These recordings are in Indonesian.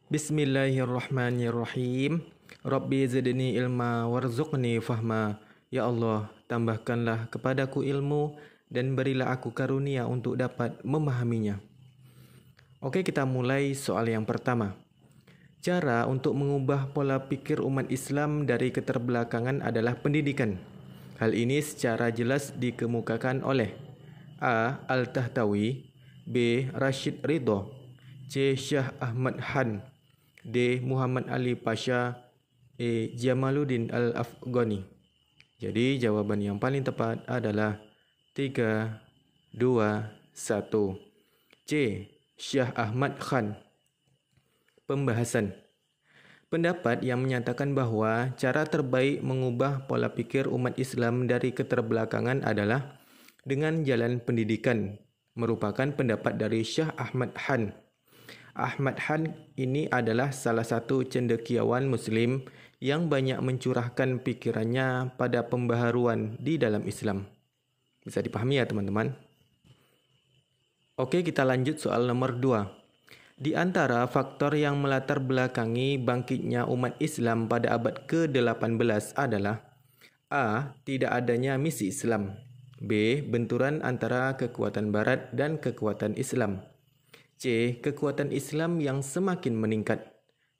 Bismillahirrahmanirrahim. Rabbi zidni ilma warzuqni fahma. Ya Allah, tambahkanlah kepadaku ilmu dan berilah aku karunia untuk dapat memahaminya. Oke, kita mulai soal yang pertama. Cara untuk mengubah pola pikir umat Islam dari keterbelakangan adalah pendidikan. Hal ini secara jelas dikemukakan oleh A. Al-Tahtawi, B. Rashid Ridho, C. Syah Ahmad Han, D. Muhammad Ali Pasha, E. Jamaluddin Al-Afghani. Jadi jawaban yang paling tepat adalah 3, 2, 1. C. Syah Ahmad Khan. Pembahasan. Pendapat yang menyatakan bahwa cara terbaik mengubah pola pikir umat Islam dari keterbelakangan adalah dengan jalan pendidikan, merupakan pendapat dari Syah Ahmad Han. Ahmad Han ini adalah salah satu cendekiawan Muslim yang banyak mencurahkan pikirannya pada pembaharuan di dalam Islam. Bisa dipahami ya teman-teman? Oke, kita lanjut soal nomor 2. Di antara faktor yang melatar belakangi bangkitnya umat Islam pada abad ke-18 adalah A. Tidak adanya misi Islam, B. Benturan antara kekuatan Barat dan kekuatan Islam, C. Kekuatan Islam yang semakin meningkat,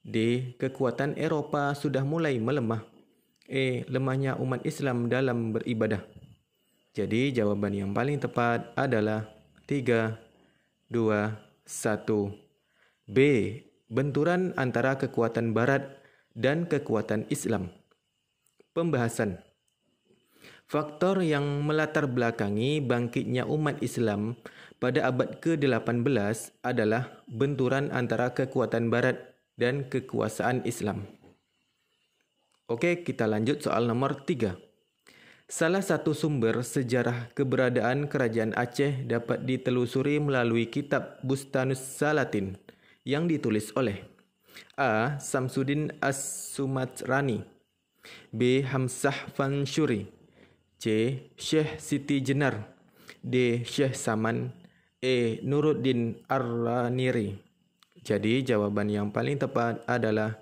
D. Kekuatan Eropa sudah mulai melemah, E. Lemahnya umat Islam dalam beribadah. Jadi jawaban yang paling tepat adalah 3, 2, 1. B. Benturan antara kekuatan Barat dan kekuatan Islam. Pembahasan. Faktor yang melatar belakangi bangkitnya umat Islam pada abad ke-18 adalah benturan antara kekuatan Barat dan kekuasaan Islam. Oke, kita lanjut soal nomor 3. Salah satu sumber sejarah keberadaan kerajaan Aceh dapat ditelusuri melalui kitab Bustanus Salatin yang ditulis oleh A. Samsudin As-Sumatrani, B. Hamzah Fanshuri, C. Syekh Siti Jenar, D. Syekh Saman, E. Nuruddin Ar-Raniri. Jadi jawaban yang paling tepat adalah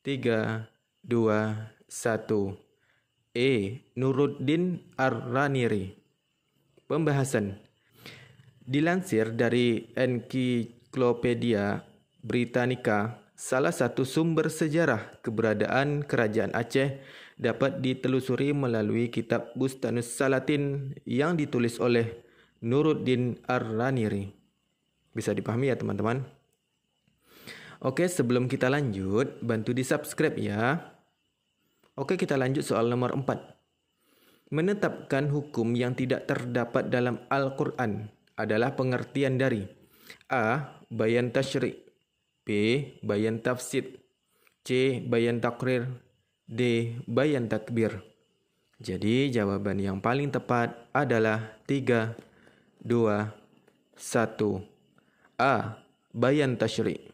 3, 2, 1. E. Nuruddin Ar-Raniri. Pembahasan. Dilansir dari Encyclopedia Britannica, salah satu sumber sejarah keberadaan kerajaan Aceh dapat ditelusuri melalui kitab Bustanus Salatin yang ditulis oleh Nuruddin Ar-Raniri. Bisa dipahami ya teman-teman? Oke, sebelum kita lanjut, bantu di-subscribe ya. Oke, kita lanjut soal nomor 4. Menetapkan hukum yang tidak terdapat dalam Al-Quran adalah pengertian dari A. Bayan Tashri', B. Bayan Tafsid, C. Bayan Takrir, D. Bayan Takbir. Jadi jawaban yang paling tepat adalah 3, 2, 1. A. Bayan Tashri'.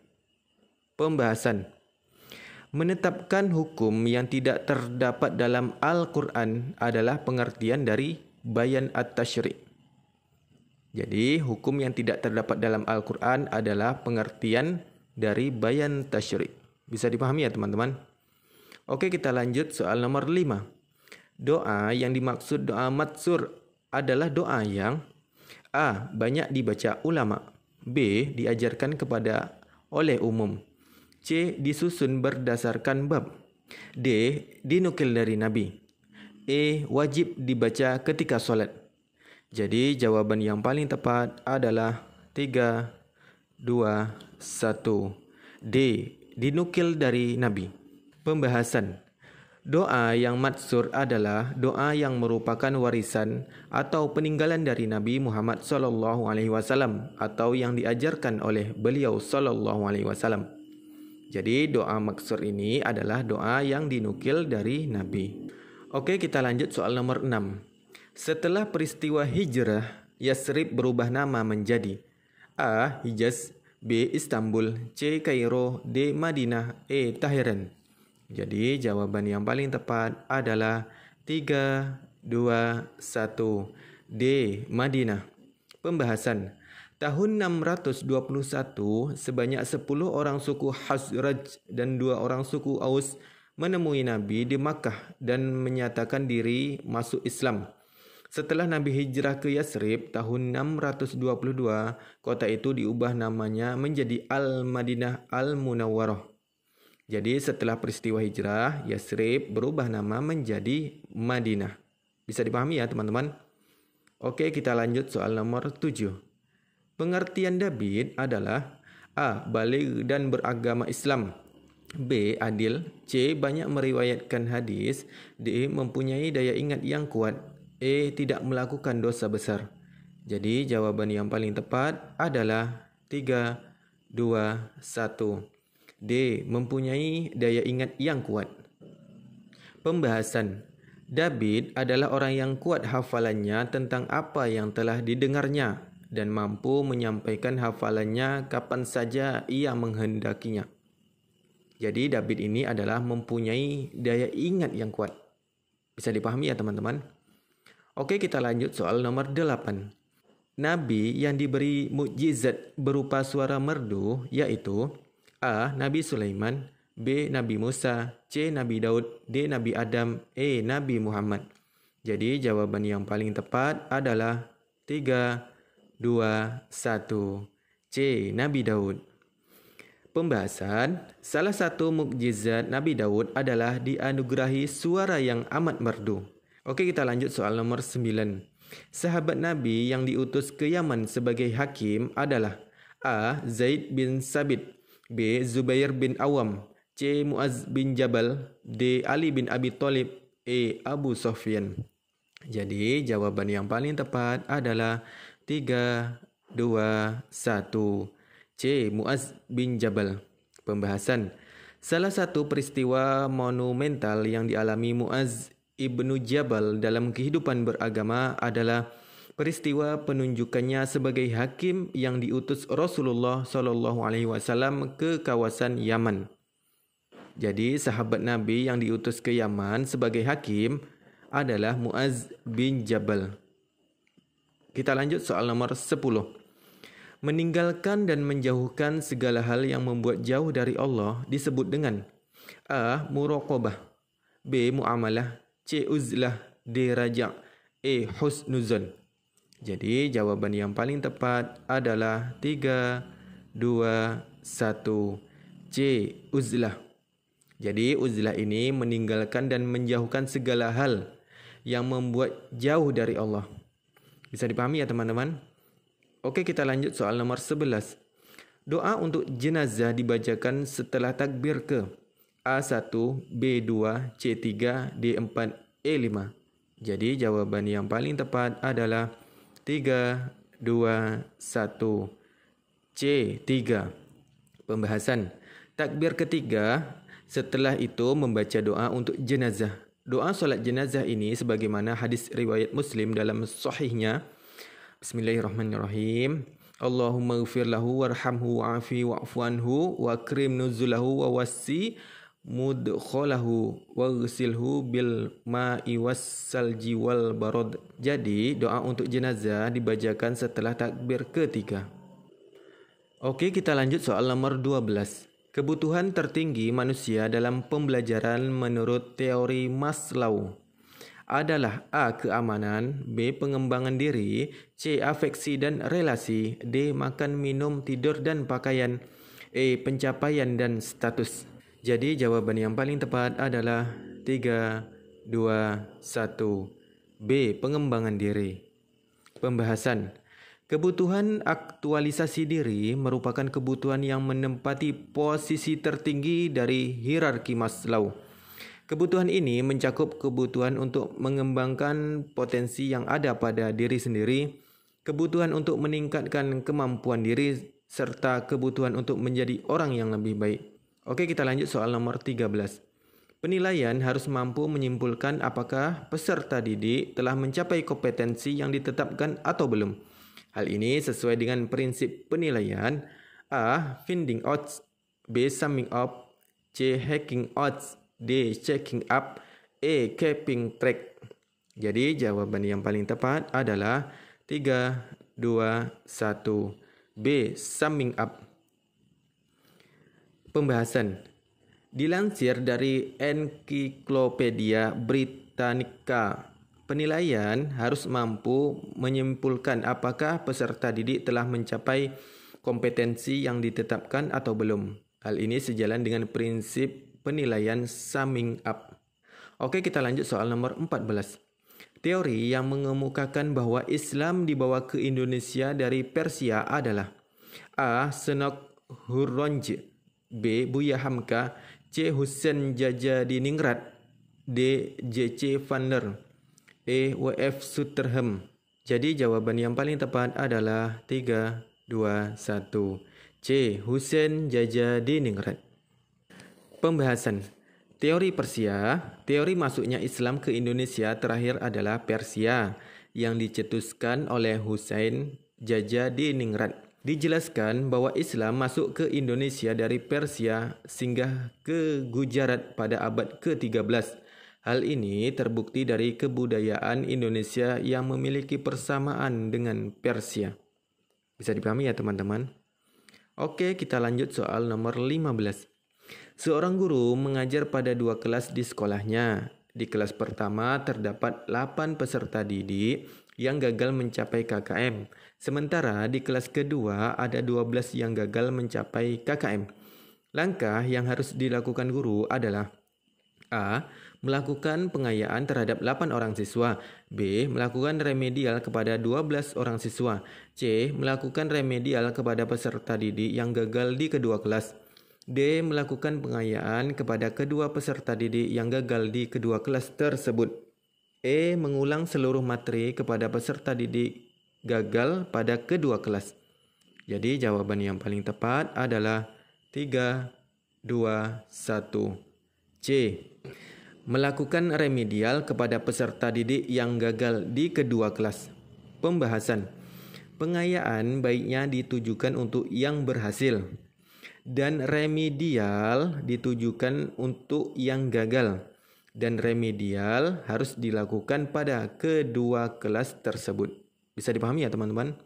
Pembahasan. Menetapkan hukum yang tidak terdapat dalam Al-Quran adalah pengertian dari Bayan At-Tashri'. Jadi hukum yang tidak terdapat dalam Al-Quran adalah pengertian dari Bayan Tashri'. Bisa dipahami ya teman-teman? Oke, kita lanjut soal nomor 5. Doa yang dimaksud doa matsur adalah doa yang A. Banyak dibaca ulama, B. Diajarkan kepada oleh umum, C. Disusun berdasarkan bab, D. Dinukil dari Nabi, E. Wajib dibaca ketika solat. Jadi jawaban yang paling tepat adalah 3, 2, 1. D. Dinukil dari Nabi. Pembahasan. Doa yang matsur adalah doa yang merupakan warisan atau peninggalan dari Nabi Muhammad SAW atau yang diajarkan oleh beliau SAW. Jadi doa matsur ini adalah doa yang dinukil dari Nabi. Oke, kita lanjut soal nomor 6. Setelah peristiwa hijrah, Yasrib berubah nama menjadi A. Hijaz, B. Istanbul, C. Kairo, D. Madinah, E. Tahiran. Jadi jawaban yang paling tepat adalah 3, 2, 1. D. Madinah. Pembahasan. Tahun 621, sebanyak 10 orang suku Khazraj dan 2 orang suku Aus menemui Nabi di Makkah dan menyatakan diri masuk Islam. Setelah Nabi hijrah ke Yasrib tahun 622, kota itu diubah namanya menjadi Al-Madinah Al-Munawwarah. Jadi setelah peristiwa hijrah, Yasrib berubah nama menjadi Madinah. Bisa dipahami ya teman-teman? Oke, kita lanjut soal nomor 7. Pengertian David adalah A. Baligh dan beragama Islam, B. Adil, C. Banyak meriwayatkan hadis, D. Mempunyai daya ingat yang kuat, E. Tidak melakukan dosa besar. Jadi jawaban yang paling tepat adalah 3, 2, 1. D. Mempunyai daya ingat yang kuat. Pembahasan. David adalah orang yang kuat hafalannya tentang apa yang telah didengarnya dan mampu menyampaikan hafalannya kapan saja ia menghendakinya. Jadi David ini adalah mempunyai daya ingat yang kuat. Bisa dipahami ya teman-teman? Oke, kita lanjut soal nomor 8. Nabi yang diberi mukjizat berupa suara merdu yaitu A. Nabi Sulaiman, B. Nabi Musa, C. Nabi Daud, D. Nabi Adam, E. Nabi Muhammad. Jadi jawaban yang paling tepat adalah 3, 2, 1. C. Nabi Daud. Pembahasan. Salah satu mukjizat Nabi Daud adalah dianugerahi suara yang amat merdu. Oke, kita lanjut soal nomor 9. Sahabat Nabi yang diutus ke Yaman sebagai hakim adalah A. Zaid bin Sabit, B. Zubair bin Awam, C. Muaz bin Jabal, D. Ali bin Abi Thalib, E. Abu Sufyan. Jadi jawaban yang paling tepat adalah 3, 2, 1. C. Muaz bin Jabal. Pembahasan. Salah satu peristiwa monumental yang dialami Muaz ibnu Jabal dalam kehidupan beragama adalah peristiwa penunjukannya sebagai hakim yang diutus Rasulullah SAW ke kawasan Yaman. Jadi sahabat Nabi yang diutus ke Yaman sebagai hakim adalah Muaz bin Jabal. Kita lanjut soal nomor 10. Meninggalkan dan menjauhkan segala hal yang membuat jauh dari Allah disebut dengan A. Muraqabah, B. Muamalah, C. Uzlah, D. Raja', E. Husnuzon. Jadi jawaban yang paling tepat adalah 3, 2, 1. C. Uzlah. Jadi uzlah ini meninggalkan dan menjauhkan segala hal yang membuat jauh dari Allah. Bisa dipahami ya teman-teman? Oke, kita lanjut soal nomor 11. Doa untuk jenazah dibacakan setelah takbir ke A1, B2, C3, D4, E5. Jadi jawaban yang paling tepat adalah 3, 2, 1. C3. Pembahasan. Takbir ketiga, setelah itu membaca doa untuk jenazah. Doa solat jenazah ini sebagaimana hadis riwayat Muslim dalam sahihnya. Bismillahirrahmanirrahim. Allahumma ighfir lahu warhamhu wa'afi wa'fu anhu wa akrim nuzulahu wa wasi mudkhalahu waghsilhu bil ma'i wassalji wal barad. Jadi doa untuk jenazah dibacakan setelah takbir ketiga. Oke, kita lanjut soal nomor 12. Kebutuhan tertinggi manusia dalam pembelajaran menurut teori Maslow adalah A. Keamanan, B. Pengembangan diri, C. Afeksi dan relasi, D. Makan, minum, tidur dan pakaian, E. Pencapaian dan status. Jadi jawaban yang paling tepat adalah 3, 2, 1. B. Pengembangan diri. Pembahasan. Kebutuhan aktualisasi diri merupakan kebutuhan yang menempati posisi tertinggi dari hierarki Maslow. Kebutuhan ini mencakup kebutuhan untuk mengembangkan potensi yang ada pada diri sendiri, kebutuhan untuk meningkatkan kemampuan diri, serta kebutuhan untuk menjadi orang yang lebih baik. Oke, kita lanjut soal nomor 13. Penilaian harus mampu menyimpulkan apakah peserta didik telah mencapai kompetensi yang ditetapkan atau belum. Hal ini sesuai dengan prinsip penilaian A. Finding odds, B. Summing up, C. Hacking odds, D. Checking up, E. Keeping track. Jadi jawaban yang paling tepat adalah 3, 2, 1. B. Summing up. Pembahasan. Dilansir dari Encyclopedia Britannica, penilaian harus mampu menyimpulkan apakah peserta didik telah mencapai kompetensi yang ditetapkan atau belum. Hal ini sejalan dengan prinsip penilaian summing up. Oke, kita lanjut soal nomor 14. Teori yang mengemukakan bahwa Islam dibawa ke Indonesia dari Persia adalah A. Senok Hurronj, B. Buya Hamka, C. Hussein Jajadiningrat, D. J.C. Vanner, E. W.F. Sutterham. Jadi jawaban yang paling tepat adalah 3, 2, 1. C. Hussein Jajadiningrat. Pembahasan. Teori Persia. Teori masuknya Islam ke Indonesia terakhir adalah Persia yang dicetuskan oleh Hussein Jajadiningrat. Dijelaskan bahwa Islam masuk ke Indonesia dari Persia singgah ke Gujarat pada abad ke-13. Hal ini terbukti dari kebudayaan Indonesia yang memiliki persamaan dengan Persia. Bisa dipahami ya teman-teman? Oke, kita lanjut soal nomor 15. Seorang guru mengajar pada 2 kelas di sekolahnya. Di kelas pertama terdapat 8 peserta didik yang gagal mencapai KKM. Sementara di kelas kedua ada 12 yang gagal mencapai KKM. Langkah yang harus dilakukan guru adalah A. Melakukan pengayaan terhadap 8 orang siswa. B. Melakukan remedial kepada 12 orang siswa. C. Melakukan remedial kepada peserta didik yang gagal di kedua kelas. D. Melakukan pengayaan kepada kedua peserta didik yang gagal di kedua kelas tersebut. E. Mengulang seluruh materi kepada peserta didik gagal pada kedua kelas. Jadi jawaban yang paling tepat adalah 3, 2, 1. C. Melakukan remedial kepada peserta didik yang gagal di kedua kelas. Pembahasan. Pengayaan baiknya ditujukan untuk yang berhasil dan remedial ditujukan untuk yang gagal. Dan remedial harus dilakukan pada kedua kelas tersebut. Bisa dipahami ya teman-teman?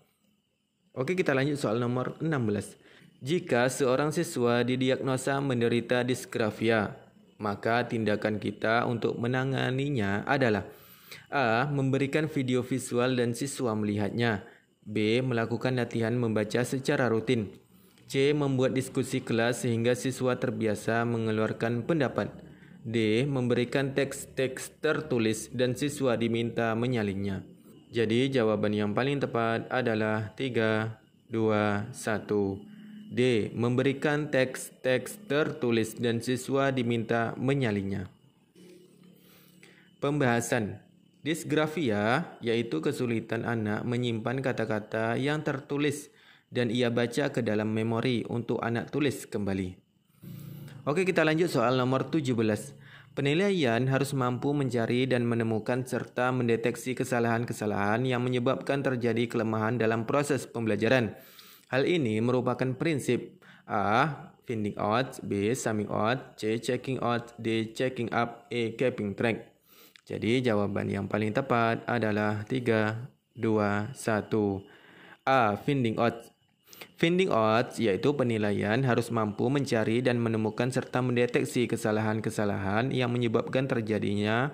Oke, kita lanjut soal nomor 16. Jika seorang siswa didiagnosa menderita disgrafia, maka tindakan kita untuk menanganinya adalah A. Memberikan video visual dan siswa melihatnya. B. Melakukan latihan membaca secara rutin. C. Membuat diskusi kelas sehingga siswa terbiasa mengeluarkan pendapat. D. Memberikan teks-teks tertulis dan siswa diminta menyalinnya. Jadi jawaban yang paling tepat adalah 3, 2, 1. D. Memberikan teks-teks tertulis dan siswa diminta menyalinnya. Pembahasan. Disgrafia yaitu kesulitan anak menyimpan kata-kata yang tertulis dan ia baca ke dalam memori untuk anak tulis kembali. Oke, kita lanjut soal nomor 17. Penilaian harus mampu mencari dan menemukan serta mendeteksi kesalahan-kesalahan yang menyebabkan terjadi kelemahan dalam proses pembelajaran. Hal ini merupakan prinsip A. Finding out, B. Summing out, C. Checking out, D. Checking up, E. Keeping track. Jadi jawaban yang paling tepat adalah 3, 2, 1. A. Finding out. Finding out yaitu penilaian harus mampu mencari dan menemukan serta mendeteksi kesalahan-kesalahan yang menyebabkan terjadinya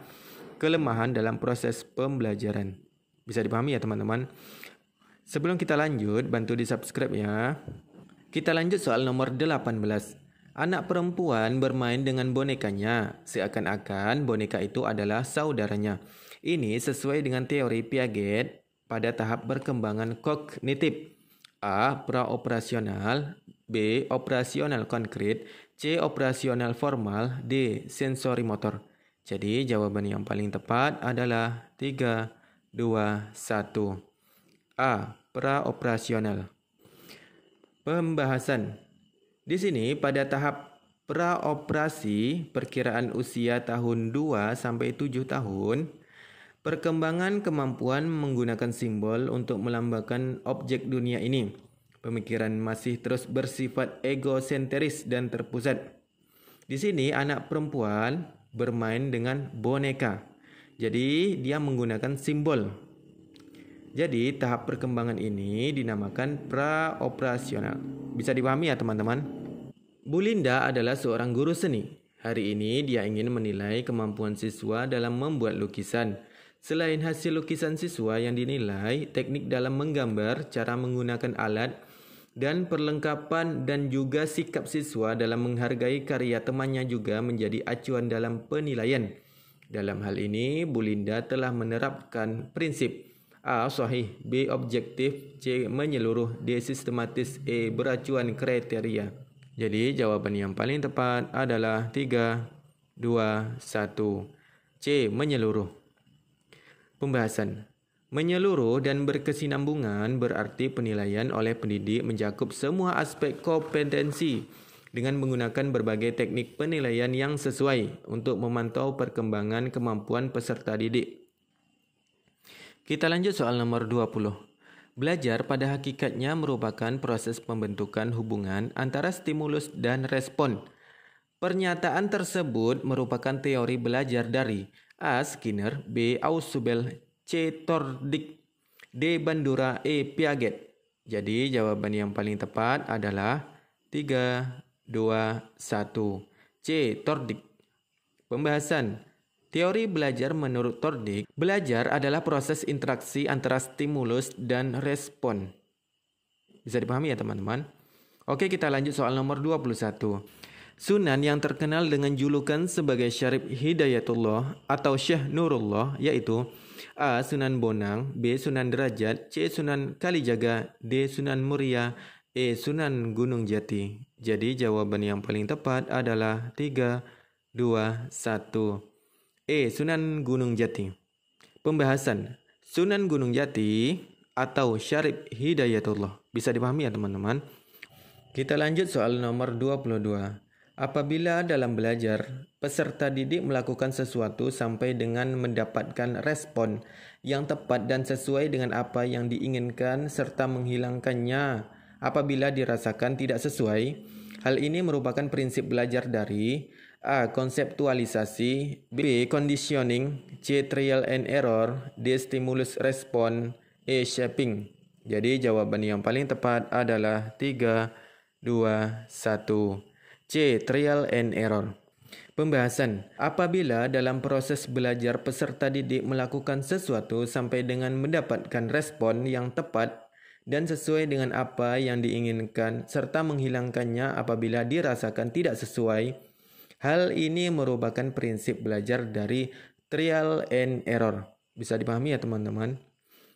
kelemahan dalam proses pembelajaran. Bisa dipahami ya teman-teman? Sebelum kita lanjut, bantu di-subscribe ya. Kita lanjut soal nomor 18. Anak perempuan bermain dengan bonekanya, seakan-akan boneka itu adalah saudaranya. Ini sesuai dengan teori Piaget pada tahap perkembangan kognitif. A. Praoperasional, B. Operasional konkret, C. Operasional formal, D. Sensori motor. Jadi jawaban yang paling tepat adalah 3, 2, 1. A. Praoperasional. Pembahasan. Di sini pada tahap praoperasi, perkiraan usia tahun 2 sampai 7 tahun, perkembangan kemampuan menggunakan simbol untuk melambangkan objek dunia ini. Pemikiran masih terus bersifat egosentris dan terpusat. Di sini anak perempuan bermain dengan boneka. Jadi dia menggunakan simbol. Jadi tahap perkembangan ini dinamakan praoperasional. Bisa dipahami ya teman-teman? Bu Linda adalah seorang guru seni. Hari ini dia ingin menilai kemampuan siswa dalam membuat lukisan. Selain hasil lukisan siswa yang dinilai, teknik dalam menggambar, cara menggunakan alat, dan perlengkapan dan juga sikap siswa dalam menghargai karya temannya juga menjadi acuan dalam penilaian. Dalam hal ini, Bu Linda telah menerapkan prinsip A. Sahih, B. Objektif, C. Menyeluruh, D. Sistematis, E. Beracuan kriteria. Jadi jawaban yang paling tepat adalah 3, 2, 1. C. Menyeluruh. Pembahasan. Menyeluruh dan berkesinambungan berarti penilaian oleh pendidik mencakup semua aspek kompetensi dengan menggunakan berbagai teknik penilaian yang sesuai untuk memantau perkembangan kemampuan peserta didik. Kita lanjut soal nomor 20. Belajar pada hakikatnya merupakan proses pembentukan hubungan antara stimulus dan respon. Pernyataan tersebut merupakan teori belajar dari A. Skinner, B. Ausubel, C. Thorndike, D. Bandura, E. Piaget. Jadi jawaban yang paling tepat adalah 3, 2, 1. C. Thorndike. Pembahasan. Teori belajar menurut Thorndike, belajar adalah proses interaksi antara stimulus dan respon. Bisa dipahami ya teman-teman? Oke, kita lanjut soal nomor 21. Sunan yang terkenal dengan julukan sebagai Syarif Hidayatullah atau Syekh Nurullah yaitu A. Sunan Bonang, B. Sunan Derajat, C. Sunan Kalijaga, D. Sunan Muria, E. Sunan Gunung Jati. Jadi jawaban yang paling tepat adalah 3, 2, 1. E. Sunan Gunung Jati. Pembahasan. Sunan Gunung Jati atau Syarif Hidayatullah. Bisa dipahami ya teman-teman? Kita lanjut soal nomor 22. Apabila dalam belajar, peserta didik melakukan sesuatu sampai dengan mendapatkan respon yang tepat dan sesuai dengan apa yang diinginkan serta menghilangkannya apabila dirasakan tidak sesuai, hal ini merupakan prinsip belajar dari A. Konseptualisasi, B. Conditioning, C. Trial and error, D. Stimulus respon, E. Shaping. Jadi jawaban yang paling tepat adalah 3, 2, 1. C. Trial and error. Pembahasan. Apabila dalam proses belajar peserta didik melakukan sesuatu sampai dengan mendapatkan respon yang tepat dan sesuai dengan apa yang diinginkan serta menghilangkannya apabila dirasakan tidak sesuai, hal ini merupakan prinsip belajar dari trial and error. Bisa dipahami ya teman-teman?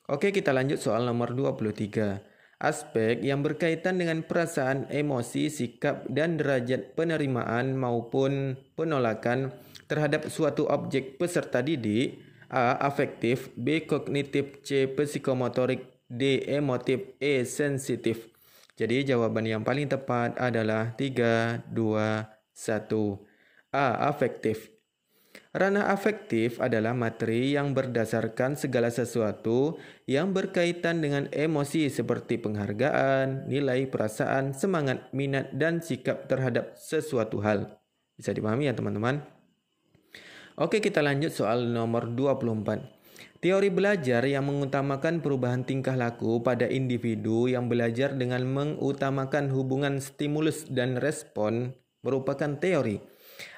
Oke, kita lanjut soal nomor 23. Aspek yang berkaitan dengan perasaan, emosi, sikap, dan derajat penerimaan maupun penolakan terhadap suatu objek peserta didik. A. Afektif, B. Kognitif, C. Psikomotorik, D. Emotif, E. Sensitif. Jadi jawaban yang paling tepat adalah 3, 2, 1. A. Afektif. Ranah afektif adalah materi yang berdasarkan segala sesuatu yang berkaitan dengan emosi seperti penghargaan, nilai, perasaan, semangat, minat, dan sikap terhadap sesuatu hal. Bisa dipahami ya teman-teman? Oke, kita lanjut soal nomor 24. Teori belajar yang mengutamakan perubahan tingkah laku pada individu yang belajar dengan mengutamakan hubungan stimulus dan respon merupakan teori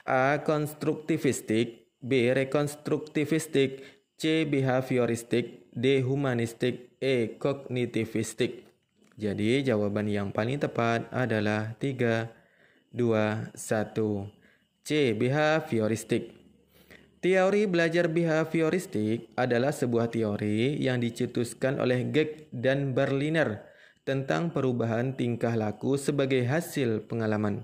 A. Konstruktivistik, B. Rekonstruktivistik, C. Behavioristik, D. Humanistik, E. Kognitivistik. Jadi jawaban yang paling tepat adalah 3, 2, 1. C. Behavioristik. Teori belajar behavioristik adalah sebuah teori yang dicetuskan oleh Geck dan Berliner tentang perubahan tingkah laku sebagai hasil pengalaman.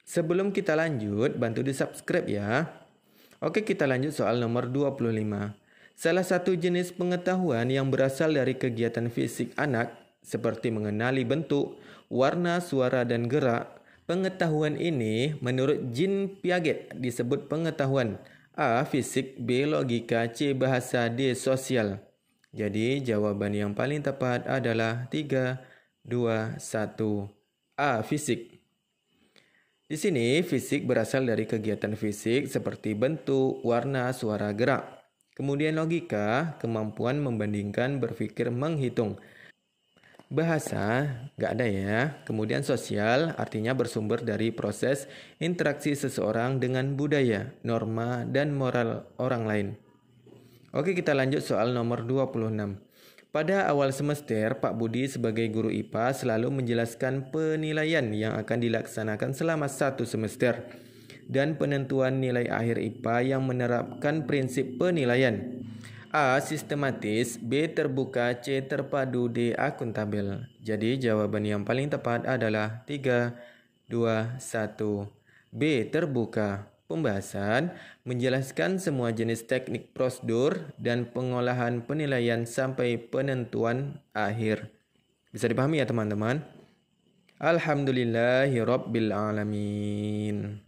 Sebelum kita lanjut, bantu di-subscribe ya. Oke, kita lanjut soal nomor 25. Salah satu jenis pengetahuan yang berasal dari kegiatan fisik anak, seperti mengenali bentuk, warna, suara, dan gerak, pengetahuan ini menurut Jean Piaget disebut pengetahuan A. Fisik, B. Logika, C. Bahasa, D. Sosial. Jadi jawaban yang paling tepat adalah 3, 2, 1. A. Fisik. Di sini fisik berasal dari kegiatan fisik seperti bentuk, warna, suara, gerak. Kemudian logika, kemampuan membandingkan, berpikir, menghitung. Bahasa, nggak ada ya. Kemudian sosial, artinya bersumber dari proses interaksi seseorang dengan budaya, norma, dan moral orang lain. Oke, kita lanjut soal nomor 26. Pada awal semester, Pak Budi sebagai guru IPA selalu menjelaskan penilaian yang akan dilaksanakan selama satu semester dan penentuan nilai akhir IPA yang menerapkan prinsip penilaian. A. Sistematis, B. Terbuka, C. Terpadu, D. Akuntabel. Jadi jawaban yang paling tepat adalah 3, 2, 1. B. Terbuka. Pembahasan menjelaskan semua jenis teknik prosedur dan pengolahan penilaian sampai penentuan akhir. Bisa dipahami ya teman-teman? Alhamdulillahirabbil alamin.